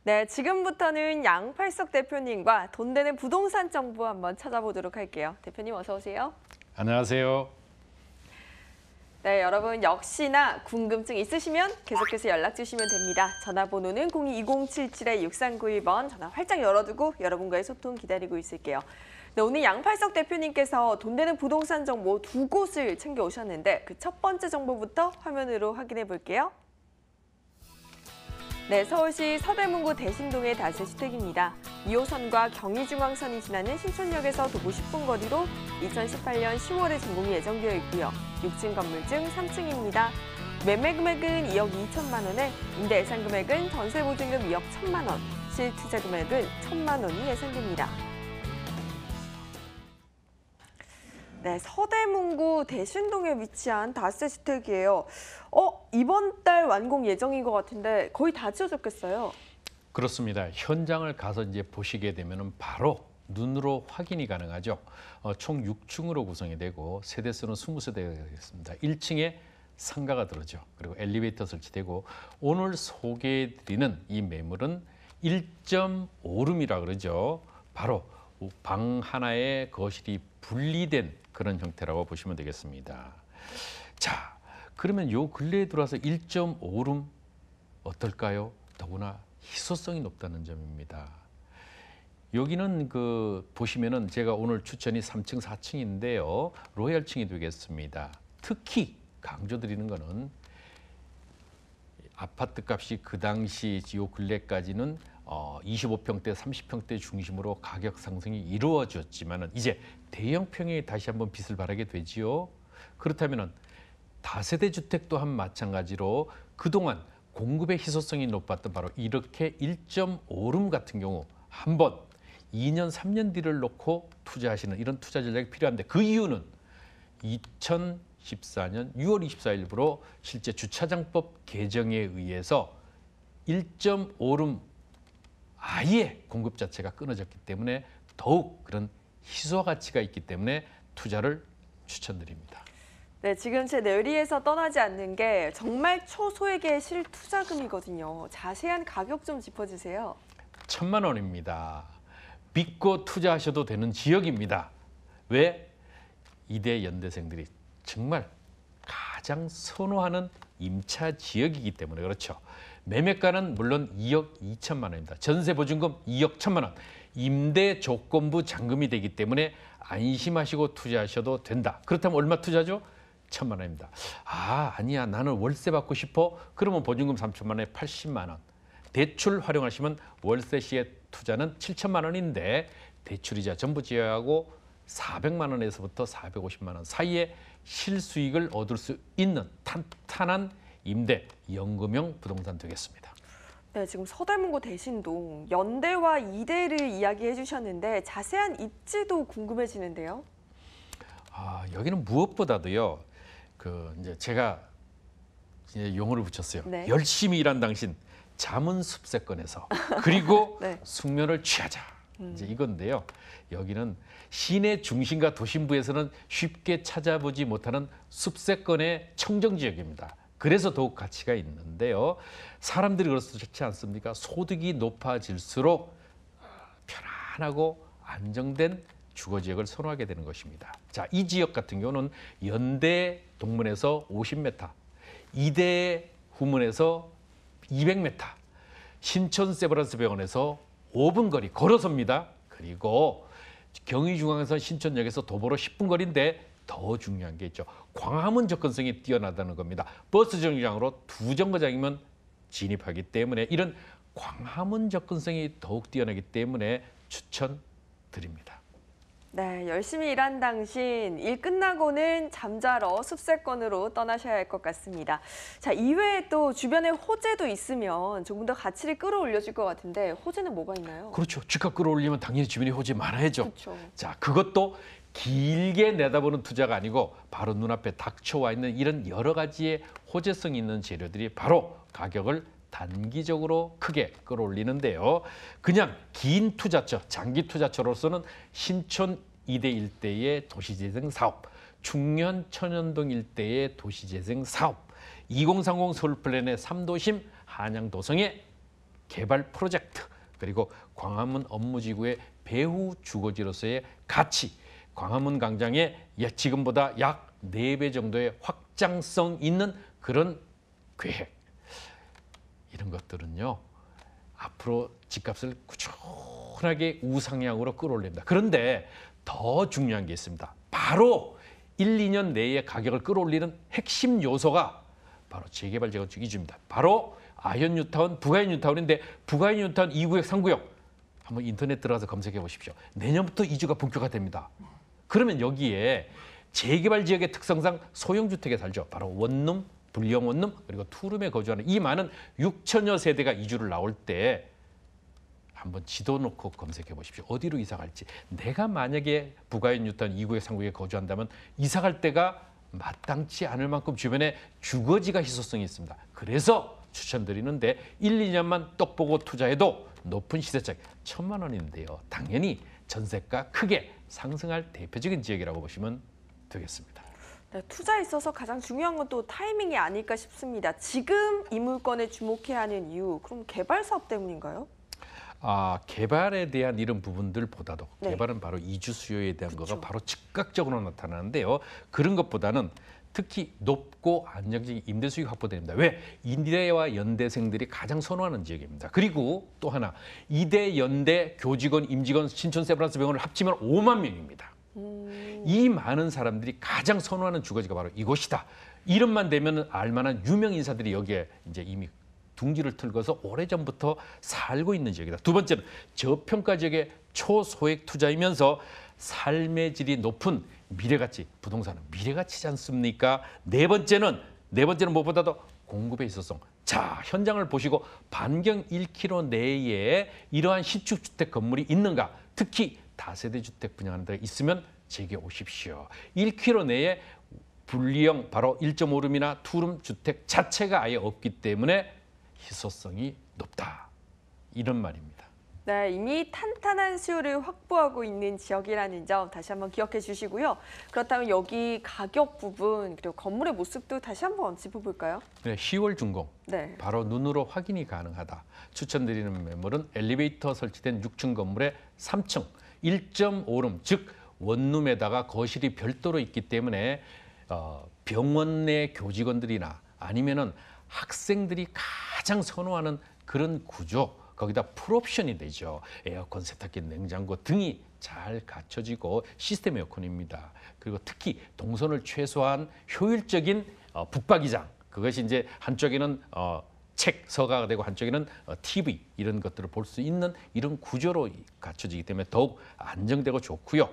네, 지금부터는 양팔석 대표님과 돈 되는 부동산 정보 한번 찾아보도록 할게요. 대표님 어서 오세요. 안녕하세요. 네, 여러분 역시나 궁금증 있으시면 계속해서 연락 주시면 됩니다. 전화번호는 02-2077-6391번 전화 활짝 열어두고 여러분과의 소통 기다리고 있을게요. 네, 오늘 양팔석 대표님께서 돈 되는 부동산 정보 두 곳을 챙겨오셨는데 그 첫 번째 정보부터 화면으로 확인해 볼게요. 네, 서울시 서대문구 대신동의 다세주택입니다. 2호선과 경의중앙선이 지나는 신촌역에서 도보 10분 거리로 2018년 10월에 준공이 예정되어 있고요. 6층 건물 중 3층입니다. 매매 금액은 2억 2천만 원에 임대 예상 금액은 전세 보증금 2억 1천만 원, 실투자 금액은 1천만 원이 예상됩니다. 네, 서대문구 대신동에 위치한 다세주택이에요. 이번 달 완공 예정인 것 같은데 거의 다 지어졌겠어요? 그렇습니다. 현장을 가서 이제 보시게 되면 바로 눈으로 확인이 가능하죠. 총 6층으로 구성이 되고 세대수는 20세대가 되겠습니다. 1층에 상가가 들어죠. 그리고 엘리베이터 설치되고 오늘 소개해드리는 이 매물은 1.5룸이라 그러죠. 바로 방 하나에 거실이 분리된 그런 형태라고 보시면 되겠습니다. 자, 그러면 요 근래에 들어와서 1.5룸 어떨까요? 더구나 희소성이 높다는 점입니다. 여기는 보시면은 제가 오늘 추천이 3층, 4층인데요. 로얄층이 되겠습니다. 특히 강조드리는 거는 아파트 값이 그 당시 요 근래까지는 25평대, 30평대 중심으로 가격 상승이 이루어졌지만은 이제 대형평에 다시 한번 빛을 발하게 되지요. 그렇다면은 다세대 주택 또한 마찬가지로 그동안 공급의 희소성이 높았던 바로 이렇게 1.5룸 같은 경우 한번 2년, 3년 뒤를 놓고 투자하시는 이런 투자 전략이 필요한데 그 이유는 2014년 6월 24일부로 실제 주차장법 개정에 의해서 1.5룸 아예 공급 자체가 끊어졌기 때문에 더욱 그런 희소 가치가 있기 때문에 투자를 추천드립니다. 네, 지금 제 뇌리에서 떠나지 않는 게 정말 초소액의 실투자금이거든요. 자세한 가격 좀 짚어주세요. 1,000만 원입니다. 믿고 투자하셔도 되는 지역입니다. 왜? 이대 연대생들이 정말 가장 선호하는 임차 지역이기 때문에 그렇죠. 매매가는 물론 2억 2천만 원입니다. 전세 보증금 2억 1천만 원. 임대 조건부 잔금이 되기 때문에 안심하시고 투자하셔도 된다. 그렇다면 얼마 투자죠? 1천만 원입니다. 아니야 나는 월세 받고 싶어. 그러면 보증금 3천만 원에 80만 원. 대출 활용하시면 월세 시의 투자는 7천만 원인데 대출이자 전부 제외하고 400만 원에서부터 450만 원 사이에 실수익을 얻을 수 있는 탄탄한 임대 연금형 부동산 되겠습니다. 네, 지금 서대문구 대신동 연대와 이대를 이야기해 주셨는데 자세한 입지도 궁금해지는데요. 여기는 무엇보다도요. 이제 제가 이제 용어를 붙였어요. 네. 열심히 일한 당신 잠은 숲세권에서 그리고 네. 숙면을 취하자. 이제 이건데요. 여기는 시내 중심과 도심부에서는 쉽게 찾아보지 못하는 숲세권의 청정 지역입니다. 그래서 더욱 가치가 있는데요. 사람들이 그렇지 않습니까? 소득이 높아질수록 편안하고 안정된 주거지역을 선호하게 되는 것입니다. 자, 이 지역 같은 경우는 연대 동문에서 50m, 이대 후문에서 200m, 신촌 세브란스 병원에서 5분 거리 걸어서입니다. 그리고 경의중앙선 신촌역에서 도보로 10분 거리인데 더 중요한 게 있죠. 광화문 접근성이 뛰어나다는 겁니다. 버스 정류장으로 2정거장이면 진입하기 때문에 이런 광화문 접근성이 더욱 뛰어나기 때문에 추천드립니다. 네, 열심히 일한 당신 일 끝나고는 잠자러 숲세권으로 떠나셔야 할 것 같습니다. 자, 이외에 또 주변에 호재도 있으면 조금 더 가치를 끌어올려줄 것 같은데 호재는 뭐가 있나요? 그렇죠. 집값 끌어올리면 당연히 주변에 호재 많아야죠. 그렇죠. 자, 그것도 길게 내다보는 투자가 아니고 바로 눈앞에 닥쳐와 있는 이런 여러 가지의 호재성 있는 재료들이 바로 가격을 단기적으로 크게 끌어올리는데요. 그냥 긴 투자처, 장기 투자처로서는 신촌 이대 일대의 도시재생 사업, 충년 천연동 일대의 도시재생 사업, 2030 서울플랜의 3도심 한양도성의 개발 프로젝트, 그리고 광화문 업무지구의 배후 주거지로서의 가치, 광화문 광장의 지금보다 약 4배 정도의 확장성 있는 그런 계획, 이런 것들은요 앞으로 집값을 꾸준하게 우상향으로 끌어올립니다. 그런데 더 중요한 게 있습니다. 바로 1, 2년 내에 가격을 끌어올리는 핵심 요소가 바로 재개발 재건축 이주입니다. 바로 아현 뉴타운, 부가현 뉴타운인데 부가현 뉴타운 2구역, 3구역 한번 인터넷 들어가서 검색해 보십시오. 내년부터 이주가 본격화됩니다. 그러면 여기에 재개발 지역의 특성상 소형주택에 살죠. 바로 원룸, 불량 원룸, 그리고 투룸에 거주하는 이 많은 6천여 세대가 이주를 나올 때 한번 지도 놓고 검색해 보십시오. 어디로 이사 갈지. 내가 만약에 부가현 뉴타운 2구역, 3구역에 거주한다면 이사 갈 때가 마땅치 않을 만큼 주변에 주거지가 희소성이 있습니다. 그래서 추천드리는데 1, 2년만 떡 보고 투자해도 높은 시세차익 1,000만 원인데요. 당연히 전세가 크게 상승할 대표적인 지역이라고 보시면 되겠습니다. 네, 투자에 있어서 가장 중요한 건 또 타이밍이 아닐까 싶습니다. 지금 이 물건에 주목해야 하는 이유, 그럼 개발 사업 때문인가요? 개발에 대한 이런 부분들보다도 네. 개발은 바로 이주 수요에 대한 그렇죠. 거가 바로 즉각적으로 나타나는데요. 그런 것보다는 특히 높고 안정적인 임대 수익 확보됩니다. 왜? 이대와 연대생들이 가장 선호하는 지역입니다. 그리고 또 하나, 이대, 연대, 교직원, 임직원, 신촌 세브란스 병원을 합치면 5만 명입니다. 이 많은 사람들이 가장 선호하는 주거지가 바로 이곳이다. 이름만 되면 알만한 유명 인사들이 여기에 이제 이미 둥지를 틀고서 오래전부터 살고 있는 지역이다. 두 번째는 저평가 지역의 초소액 투자이면서 삶의 질이 높은 미래가치, 부동산은 미래가치지 않습니까? 네 번째는 무엇보다도 공급의 희소성. 자, 현장을 보시고 반경 1km 내에 이러한 신축주택 건물이 있는가? 특히 다세대 주택 분양하는 데가 있으면 제게 오십시오. 1km 내에 분리형 바로 1.5룸이나 투룸 주택 자체가 아예 없기 때문에 희소성이 높다. 이런 말입니다. 네, 이미 탄탄한 수요를 확보하고 있는 지역이라는 점 다시 한번 기억해 주시고요. 그렇다면 여기 가격 부분 그리고 건물의 모습도 다시 한번 짚어볼까요? 네, 10월 준공. 네. 바로 눈으로 확인이 가능하다. 추천드리는 매물은 엘리베이터 설치된 6층 건물의 3층, 1.5룸, 즉 원룸에다가 거실이 별도로 있기 때문에 병원 내 교직원들이나 아니면은 학생들이 가장 선호하는 그런 구조, 거기다 풀옵션이 되죠. 에어컨, 세탁기, 냉장고 등이 잘 갖춰지고 시스템 에어컨입니다. 그리고 특히 동선을 최소화한 효율적인 북박이장, 그것이 이제 한쪽에는 책, 서가가 되고 한쪽에는 TV 이런 것들을 볼 수 있는 이런 구조로 갖춰지기 때문에 더욱 안정되고 좋고요.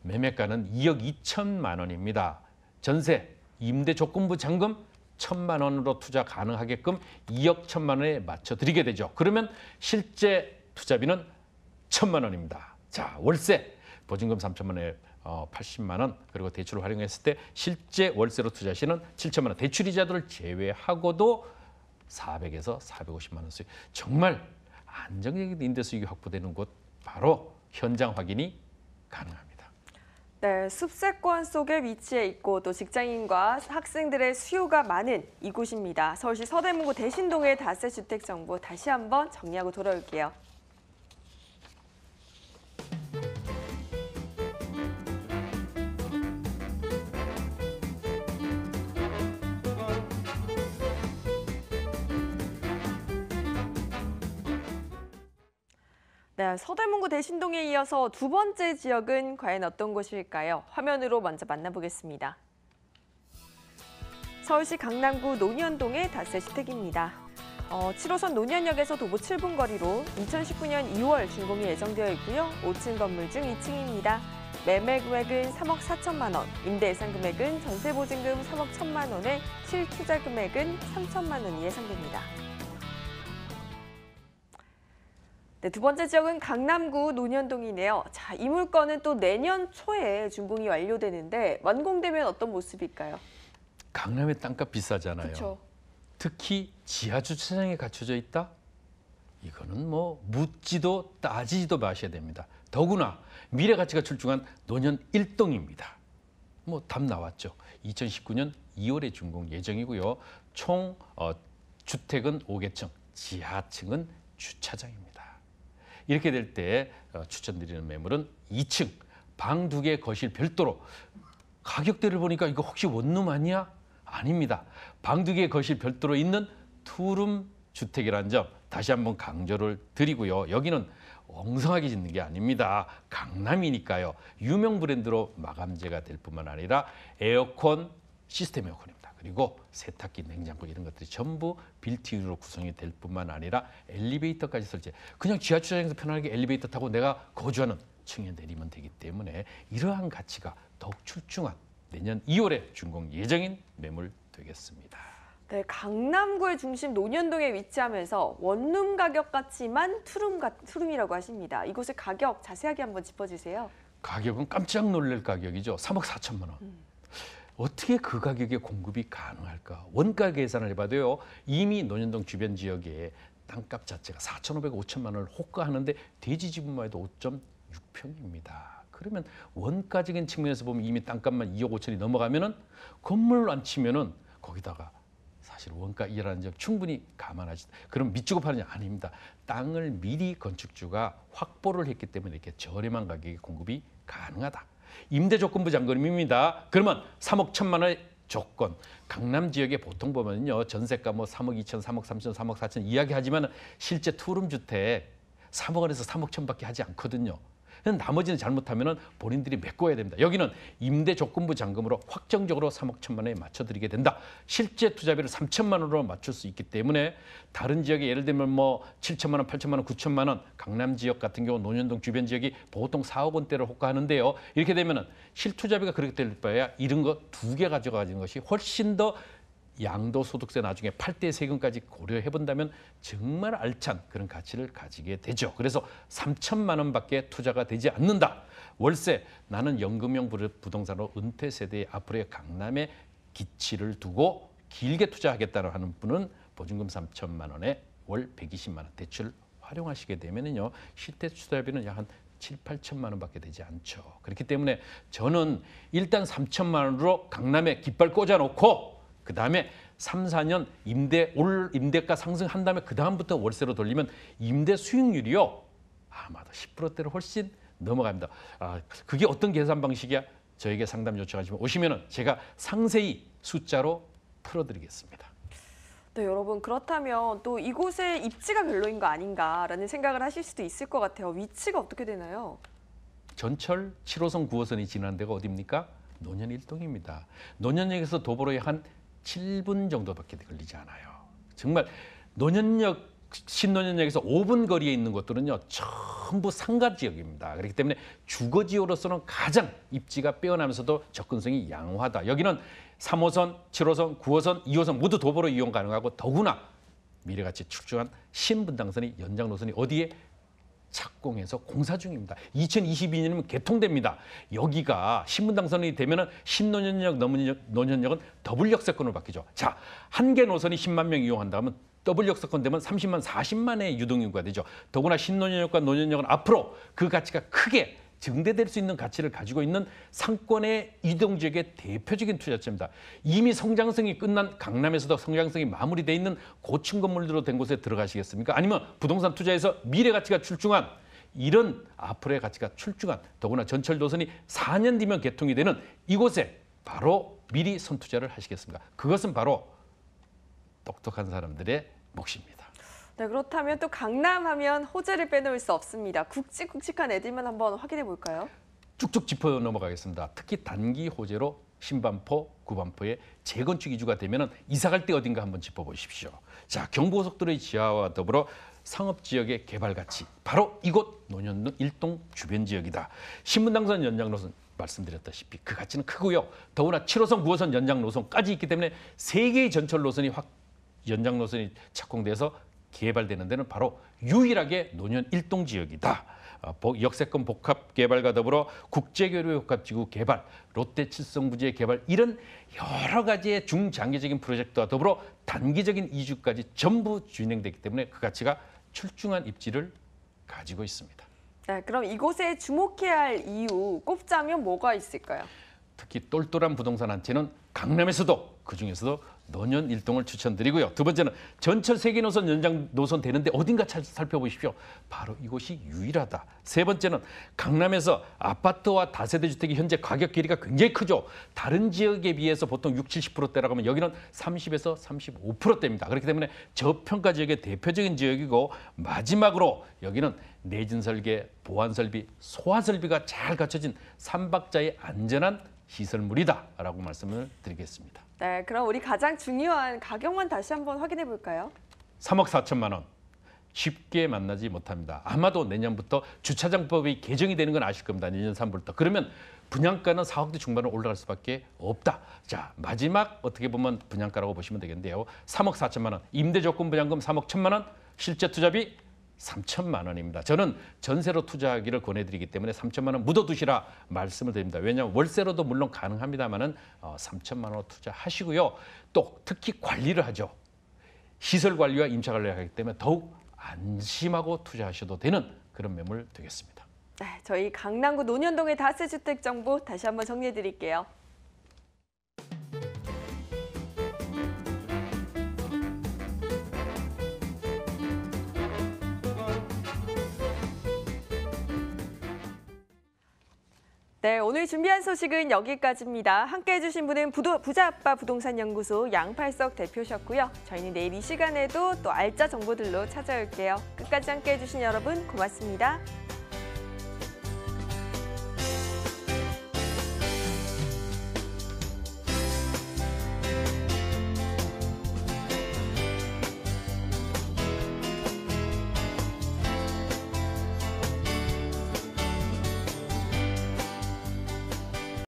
매매가는 2억 2천만 원입니다. 전세, 임대 조건부 잔금 1,000만 원으로 투자 가능하게끔 2억 1,000만 원에 맞춰 드리게 되죠. 그러면 실제 투자비는 1,000만 원입니다. 자, 월세 보증금 3천만 원에 80만 원, 그리고 대출을 활용했을 때 실제 월세로 투자시는 7천만 원, 대출이자들을 제외하고도 400에서 450만 원 수익. 정말 안정적인 임대 수익이 확보되는 곳 바로 현장 확인이 가능합니다. 네, 숲세권 속에 위치해 있고 또 직장인과 학생들의 수요가 많은 이곳입니다. 서울시 서대문구 대신동의 다세주택 정보 다시 한번 정리하고 돌아올게요. 네, 서대문구 대신동에 이어서 두 번째 지역은 과연 어떤 곳일까요? 화면으로 먼저 만나보겠습니다. 서울시 강남구 논현동의 다세주택입니다. 7호선 논현역에서 도보 7분 거리로 2019년 2월 준공이 예정되어 있고요. 5층 건물 중 2층입니다. 매매 금액은 3억 4천만 원, 임대 예상 금액은 전세 보증금 3억 1천만 원에 실투자 금액은 3천만 원이 예상됩니다. 네, 두 번째 지역은 강남구 논현동이네요. 자, 이 물건은 또 내년 초에 준공이 완료되는데 완공되면 어떤 모습일까요? 강남의 땅값 비싸잖아요. 그렇죠. 특히 지하 주차장에 갖춰져 있다? 이거는 뭐 묻지도 따지지도 마셔야 됩니다. 더구나 미래 가치가 출중한 논현 1동입니다. 뭐 답 나왔죠. 2019년 2월에 준공 예정이고요. 총 주택은 5개층, 지하층은 주차장입니다. 이렇게 될 때 추천드리는 매물은 2층 방 2개 거실 별도로. 가격대를 보니까 이거 혹시 원룸 아니야? 아닙니다. 방 2개 거실 별도로 있는 투룸 주택이라는 점 다시 한번 강조를 드리고요. 여기는 엉성하게 짓는 게 아닙니다. 강남이니까요. 유명 브랜드로 마감재가 될 뿐만 아니라 에어컨, 시스템 에어컨입니다. 그리고 세탁기, 냉장고 이런 것들이 전부 빌트인으로 구성이 될 뿐만 아니라 엘리베이터까지 설치. 그냥 지하주차장에서 편하게 엘리베이터 타고 내가 거주하는 층에 내리면 되기 때문에 이러한 가치가 더욱 출중한 내년 2월에 준공 예정인 매물 되겠습니다. 네, 강남구의 중심 논현동에 위치하면서 원룸 가격 같지만 투룸이라고 하십니다. 이곳의 가격 자세하게 한번 짚어주세요. 가격은 깜짝 놀랄 가격이죠. 3억 4천만 원. 어떻게 그 가격에 공급이 가능할까? 원가 계산을 해봐도요. 이미 논현동 주변 지역에 땅값 자체가 4,500, 5천만 원을 호가하는데 대지 지분만 해도 5.6평입니다. 그러면 원가적인 측면에서 보면 이미 땅값만 2억 5천이 넘어가면은 건물 안 치면은 거기다가 사실 원가 이라는 점 충분히 감안하시. 그럼 밑주고 파느냐? 아닙니다. 땅을 미리 건축주가 확보를 했기 때문에 이렇게 저렴한 가격에 공급이 가능하다. 임대조건부 잔금입니다. 그러면 3억 1천만 원의 조건. 강남 지역에 보통 보면요. 전세가 뭐 3억 2천, 3억 3천, 3억 4천 이야기하지만 실제 투룸 주택 3억 원에서 3억 천밖에 하지 않거든요. 나머지는 잘못하면 본인들이 메꿔야 됩니다. 여기는 임대조건부 잔금으로 확정적으로 3억 1천만 원에 맞춰드리게 된다. 실제 투자비를 3천만 원으로 맞출 수 있기 때문에 다른 지역에 예를 들면 뭐 7천만 원, 8천만 원, 9천만 원 강남 지역 같은 경우 논현동 주변 지역이 보통 4억 원대를 호가하는데요. 이렇게 되면 실투자비가 그렇게 될 바에야 이런 거 2개 가져가지는 것이 훨씬 더 양도소득세 나중에 8대 세금까지 고려해 본다면 정말 알찬 그런 가치를 가지게 되죠. 그래서 3천만 원밖에 투자가 되지 않는다. 월세 나는 연금형 부동산으로 은퇴 세대의 앞으로의 강남에 기치를 두고 길게 투자하겠다는 하는 분은 보증금 3천만 원에 월 120만 원 대출 활용하시게 되면은요. 실제 투자비는 약 한 7, 8천만 원밖에 되지 않죠. 그렇기 때문에 저는 일단 3천만 원으로 강남에 깃발 꽂아놓고 그 다음에 3, 4년 임대가 상승한 다음에 그 다음부터 월세로 돌리면 임대 수익률이요. 아마도 10%대를 훨씬 넘어갑니다. 그게 어떤 계산 방식이야? 저에게 상담 요청하시면 오시면 제가 상세히 숫자로 풀어드리겠습니다. 네, 여러분 그렇다면 또 이곳에 입지가 별로인 거 아닌가라는 생각을 하실 수도 있을 것 같아요. 위치가 어떻게 되나요? 전철 7호선 9호선이 지나는 데가 어디입니까? 논현 1동입니다. 논현역에서 도보로에 한 7분 정도밖에 걸리지 않아요. 정말 논현역, 신논현역에서 5분 거리에 있는 곳들은요. 전부 상가 지역입니다. 그렇기 때문에 주거지역으로서는 가장 입지가 빼어나면서도 접근성이 양호하다. 여기는 3호선, 7호선, 9호선, 2호선 모두 도보로 이용 가능하고 더구나 미래같이 출중한 신분당선이 연장 노선이 어디에? 착공해서 공사 중입니다. 2022년이면 개통됩니다. 여기가 신분당선이 되면 신논현역, 논현역은 더블 역세권으로 바뀌죠. 자, 한 개 노선이 10만 명 이용한다면 더블 역세권 되면 30만, 40만의 유동인구가 되죠. 더구나 신논현역과 논현역은 앞으로 그 가치가 크게 증대될 수 있는 가치를 가지고 있는 상권의 이동지역의 대표적인 투자처입니다. 이미 성장성이 끝난 강남에서도 성장성이 마무리되어 있는 고층 건물로 된 곳에 들어가시겠습니까? 아니면 부동산 투자에서 미래 가치가 출중한 이런 앞으로의 가치가 출중한 더구나 전철 노선이 4년 뒤면 개통이 되는 이곳에 바로 미리 선투자를 하시겠습니까? 그것은 바로 똑똑한 사람들의 몫입니다. 네, 그렇다면 또 강남하면 호재를 빼놓을 수 없습니다. 굵직굵직한 애들만 한번 확인해 볼까요? 쭉쭉 짚어 넘어가겠습니다. 특히 단기 호재로 신반포, 구반포의 재건축 이주가 되면 이사갈 때 어딘가 한번 짚어보십시오. 자, 경부고속도로의 지하와 더불어 상업지역의 개발 가치, 바로 이곳 논현동 1동 주변 지역이다. 신분당선 연장 노선 말씀드렸다시피 그 가치는 크고요. 더구나 7호선, 9호선 연장 노선까지 있기 때문에 3개의 전철 노선이 연장 노선이 착공돼서 개발되는 데는 바로 유일하게 논현 1동 지역이다. 역세권 복합 개발과 더불어 국제교류 복합지구 개발, 롯데 칠성부지의 개발 이런 여러 가지의 중장기적인 프로젝트와 더불어 단기적인 이주까지 전부 진행되기 때문에 그 가치가 출중한 입지를 가지고 있습니다. 네, 그럼 이곳에 주목해야 할 이유 꼽자면 뭐가 있을까요? 특히 똘똘한 부동산 한 채는 강남에서도 그중에서도 노년 일동을 추천드리고요. 두 번째는 전철 세계 노선 연장 노선 되는데 어딘가 살펴보십시오. 바로 이곳이 유일하다. 세 번째는 강남에서 아파트와 다세대 주택이 현재 가격 괴리가 굉장히 크죠. 다른 지역에 비해서 보통 60, 70%대라고 하면 여기는 30에서 35%대입니다. 그렇기 때문에 저평가 지역의 대표적인 지역이고 마지막으로 여기는 내진 설계, 보안 설비, 소화 설비가 잘 갖춰진 3박자의 안전한 시설물이다라고 말씀을 드리겠습니다. 네, 그럼 우리 가장 중요한 가격만 다시 한번 확인해 볼까요? 3억 4천만 원. 쉽게 만나지 못합니다. 아마도 내년부터 주차장법이 개정이 되는 건 아실 겁니다. 내년 3월부터. 그러면 분양가는 4억대 중반으로 올라갈 수밖에 없다. 자, 마지막 어떻게 보면 분양가라고 보시면 되겠는데요. 3억 4천만 원. 임대조건 분양금 3억 1천만 원. 실제 투자비 3천만 원입니다. 저는 전세로 투자하기를 권해드리기 때문에 3천만 원 묻어두시라 말씀을 드립니다. 왜냐하면 월세로도 물론 가능합니다만은 3천만 원 투자하시고요. 또 특히 관리를 하죠. 시설 관리와 임차 관리를 하기 때문에 더욱 안심하고 투자하셔도 되는 그런 매물 되겠습니다. 네, 저희 강남구 논현동의 다세주택 정보 다시 한번 정리해 드릴게요. 네, 오늘 준비한 소식은 여기까지입니다. 함께해 주신 분은 부자아빠 부동산연구소 양팔석 대표셨고요. 저희는 내일 이 시간에도 또 알짜 정보들로 찾아올게요. 끝까지 함께해 주신 여러분 고맙습니다.